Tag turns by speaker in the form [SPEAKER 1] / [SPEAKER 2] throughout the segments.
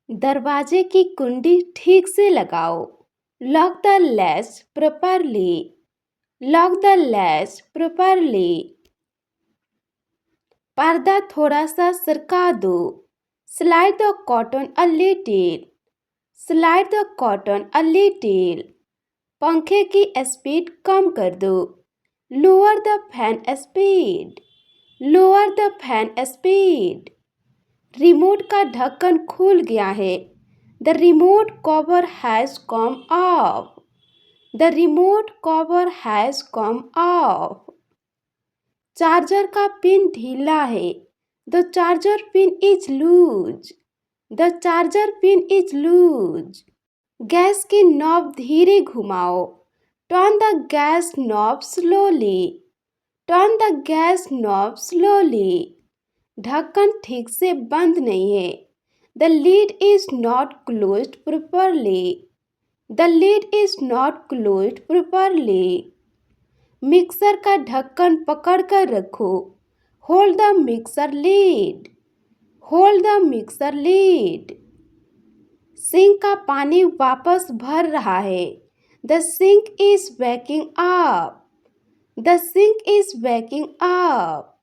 [SPEAKER 1] दरवाजे की कुंडी ठीक से लगाओ। Lock the latch properly. Lock the latch properly. पर्दा थोड़ा सा सरका दो। Slide the cotton a little. Slide the cotton a little. पंखे की स्पीड कम कर दो। Lower the fan speed. Lower the fan speed. Remote का ढक्कन खुल गया है। The remote cover has come off. The remote cover has come off. Charger का पिन ढीला है। The charger pin is loose. The charger pin is loose. Gas की knob धीरे घुमाओ। Turn the gas knob slowly. Turn the gas knob slowly. ढक्कन ठीक से बंद नहीं है। The lid is not closed properly. The lid is not closed properly. Mixer का ढक्कन पकड़ कर रखो। Hold the mixer lid. Hold the mixer lid. Sink का पानी वापस भर रहा है। The sink is backing up. The sink is backing up.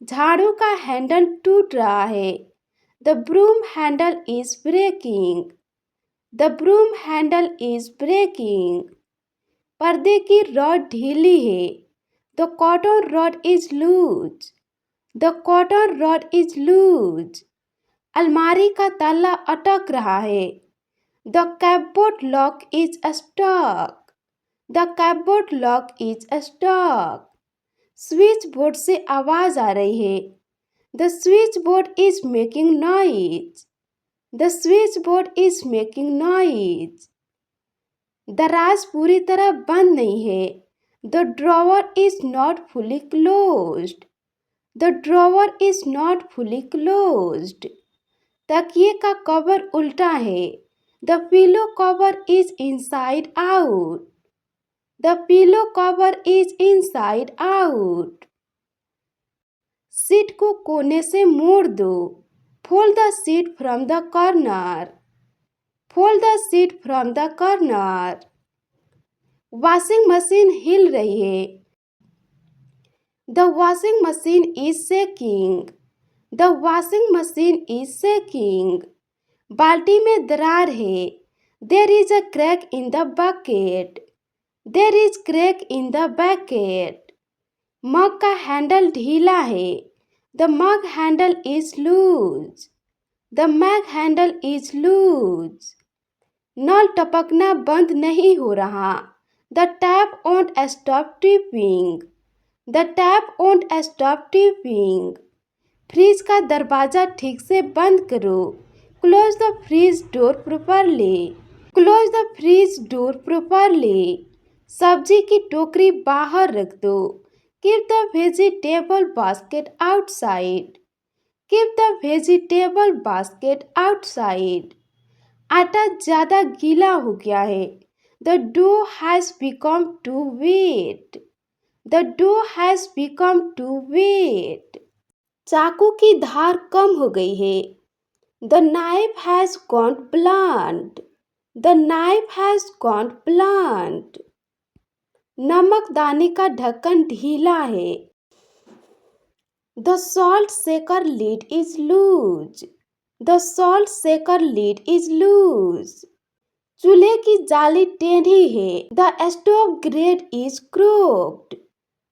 [SPEAKER 1] झाड़ू का हैंडल टूट रहा है। The broom handle is breaking. The broom handle is breaking. पर्दे की रॉड ढीली है। The curtain rod is loose. The curtain rod is loose. अलमारी का ताला अटक रहा है। The cupboard lock is stuck. The cupboard lock is stuck. Switchboard से आवाज आ रही है। The switchboard is making noise. The switchboard is making noise. दराज पूरी तरह बंद नहीं है। The drawer is not fully closed. The drawer is not fully closed. तकिए का कवर उल्टा है। The pillow cover is inside out. The pillow cover is inside out. Sheet को कोने से मोड़ दो। Fold the sheet from the corner. Fold the sheet from the corner. Washing machine हिल रही है। The washing machine is shaking. The washing machine is shaking. बाल्टी में दरार है। There is a crack in the bucket. There is crack in the bucket. Mug का handle ढीला है। The mug handle is loose. The mug handle is loose. नल टपकना बंद नहीं हो रहा। The tap won't stop dripping. The tap won't stop dripping. Fridge का दरवाजा ठीक से बंद करो। Close the fridge door properly. Close the fridge door properly. सब्जी की टोकरी बाहर रख दो। Keep the vegetable basket outside. Keep the vegetable basket outside. आटा ज़्यादा गीला हो गया है। The dough has become too wet. The dough has become too wet. चाकू की धार कम हो गई है। The knife has gone blunt. The knife has gone blunt. नमक दानी का ढक्कन ढीला है। The salt shaker lid is loose. The salt shaker lid is loose. चूल्हे की जाली टेढ़ी है। The stove grate is crooked.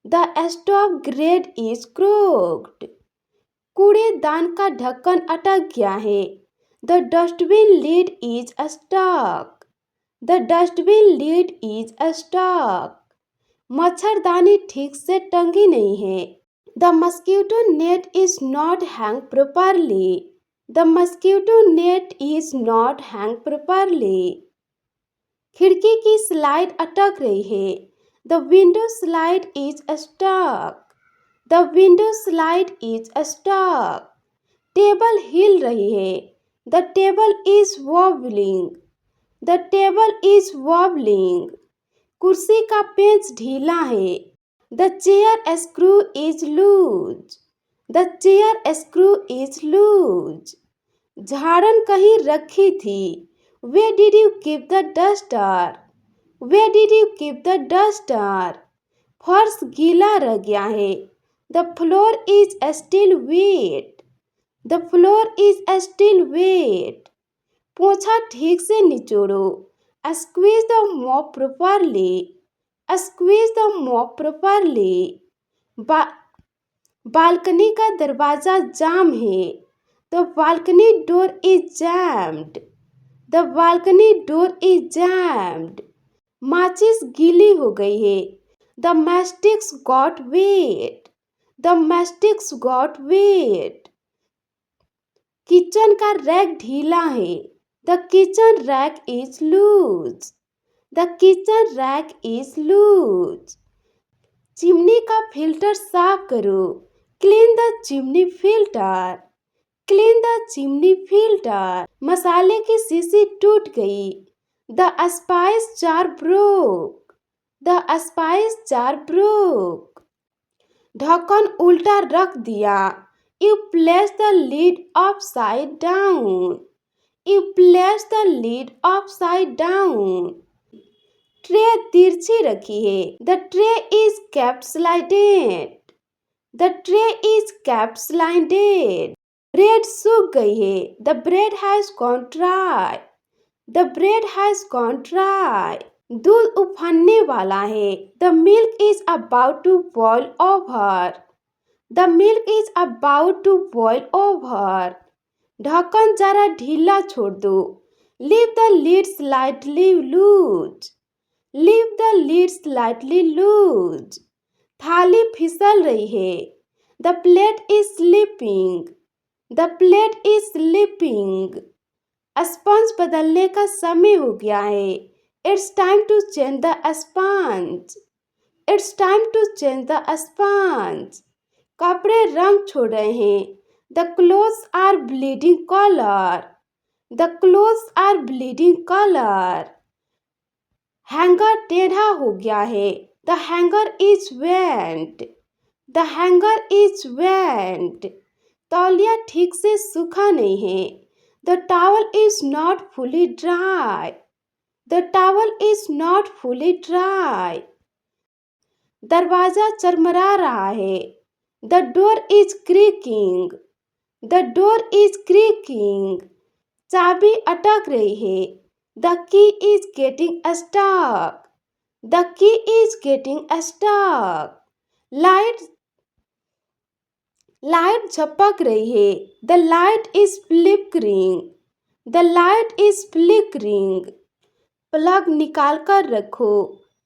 [SPEAKER 1] The stove grate is क्रोक्ड। कूड़ेदान का ढक्कन अटक गया है। The dustbin lid is stuck. The dustbin lid is stuck. मच्छरदानी ठीक से टंगी नहीं है। The mosquito net is not hang properly. The mosquito net is not hang properly. खिड़की की स्लाइड अटक रही है। The window slide is stuck. The window slide is stuck. Table हिल रही है। The table is wobbling. The table is wobbling. कुर्सी का पेंच ढीला है। The chair screw is loose. The chair screw is loose. झाड़न कहीं रखी थी। Where did you keep the duster? Where did you keep the duster? फर्श गीला रह गया है। The floor is still wet. The floor is still wet. पोछा ठीक से निचोड़ो। Squeeze the mop properly. Squeeze the mop properly. Balcony का दरवाजा जाम है। The balcony door is jammed. The balcony door is jammed. माचिस गीली हो गई है। The matchsticks got wet. The matchsticks got wet. Kitchen का रैक ढीला है। The kitchen rack is loose. The kitchen rack is loose. Chimney का filter साफ करो। Clean the chimney filter. Clean the chimney filter. मसाले की शीशी टूट गई। The spice jar broke. The spice jar broke. ढक्कन उल्टा रख दिया। You place the lid upside down. You place the lid upside down. Tray तिरछी रखी है। The tray is kept slanted. The tray is kept slanted. Bread सूख गई है। The bread has gone dry. The bread has gone dry. दूध उफनने वाला है। The milk is about to boil over. The milk is about to boil over. ढक्कन जरा ढीला छोड़ दो। Leave the lid slightly loose. Leave the lid slightly loose. थाली फिसल रही है। The plate is slipping. The plate is slipping. Sponge बदलने का समय हो गया है। It's time to change the sponge. It's time to change the sponge. कपड़े रंग छोड़ रहे हैं। The clothes are bleeding color. The clothes are bleeding color. Hanger टेढ़ा हो गया है। The hanger is bent. The hanger is bent. तौलिया ठीक से सूखा नहीं है। The towel is not fully dry. The towel is not fully dry. दरवाजा चरमरा रहा है। The door is creaking. The door is creaking. चाबी अटक रही है। The key is getting stuck. The key is getting stuck. Light झपक रही है। The light is flickering. The light is flickering. Plug निकाल कर रखो।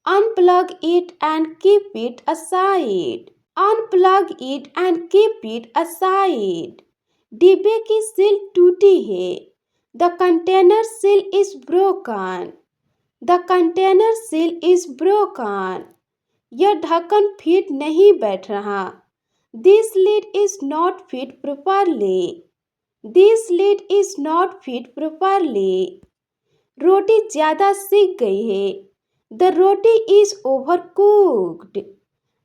[SPEAKER 1] Unplug it and keep it aside. Unplug it and keep it aside. डिब्बे की seal टूटी है। The container seal is broken. The container seal is broken. यह ढक्कन fit नहीं बैठ रहा। This lid is not fit properly. This lid is not fit properly. रोटी ज़्यादा सिक गई है। The roti is overcooked.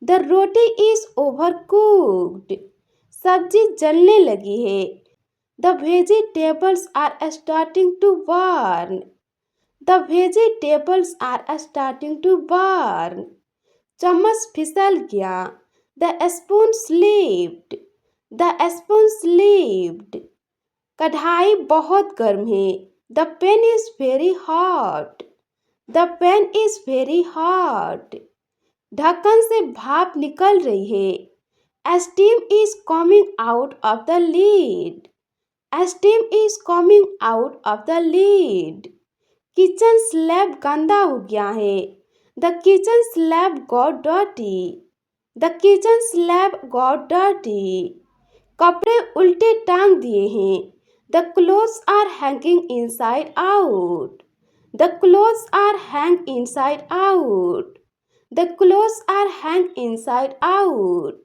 [SPEAKER 1] The roti is overcooked. सब्जी जलने लगी है। The vegetables are starting to burn. The vegetables are starting to burn. चम्मच फिसल गया। The spoon slipped. The spoon slipped. कढ़ाई बहुत गर्म है। The pan is very hot. The pan is very hot. ढक्कन से भाप निकल रही है। Steam is coming out of the lid. Steam is coming out of the lid. Kitchen slab गंदा हो गया है। The kitchen slab got dirty. The kitchen slab got dirty. कपड़े उल्टे टांग दिए हैं। The clothes are hanging inside out. The clothes are hang inside out. The clothes are hang inside out.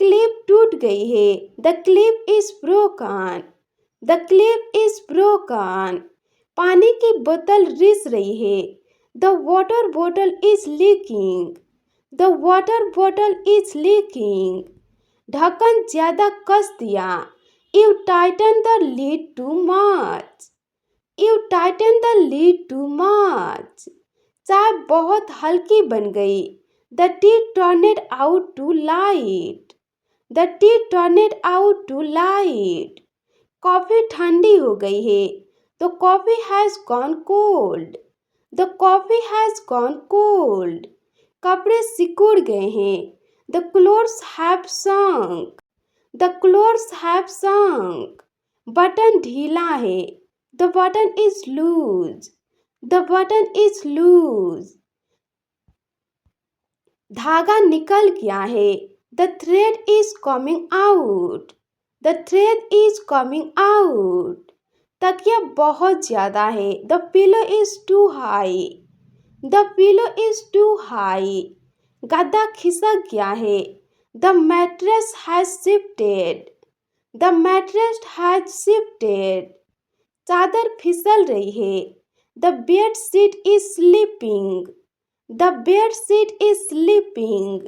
[SPEAKER 1] Clip टूट गई है। The clip is broken. The clip is broken. पानी की बोतल रिस रही है। The water bottle is leaking. The water bottle is leaking. ढक्कन ज़्यादा कस दिया। You tighten the lid too much. You tighten the lid too much. चाय बहुत हल्की बन गई. The tea turned out too light. The tea turned out too light. Coffee ठंडी हो गई है. The coffee has gone cold. The coffee has gone cold. कपड़े सिकुड़ गए हैं. The clothes have sunk. The clothes have sunk. Button ढीला है. The button is loose. The button is loose. धागा निकल गया है. The thread is coming out. The thread is coming out. तकिया बहुत ज़्यादा है. The pillow is too high. The pillow is too high. गद्दा खिसक गया है. The mattress has shifted. The mattress has shifted. चादर फिसल रही है. The bed sheet is slipping. The bed sheet is slipping.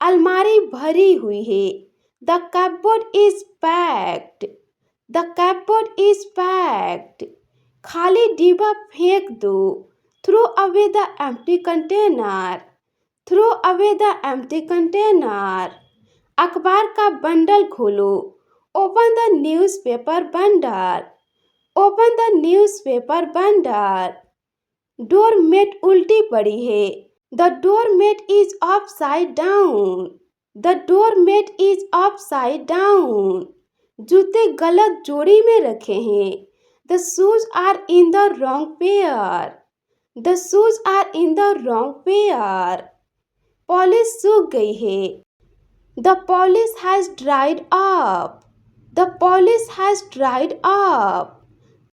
[SPEAKER 1] अलमारी भरी हुई है. The cupboard is packed. The cupboard is packed. खाली डिब्बा फेंक दो. Throw away the empty container. Throw away the empty container. अखबार का बंडल खोलो. Open the newspaper bundle. Open the newspaper bundle. Doormat उल्टी पड़ी है. The doormat is upside down. The doormat is upside down. जूते गलत जोड़ी में रखे हैं. The shoes are in the wrong pair. The shoes are in the wrong pair. Polish सूख गई है. The polish has dried up. The polish has dried up.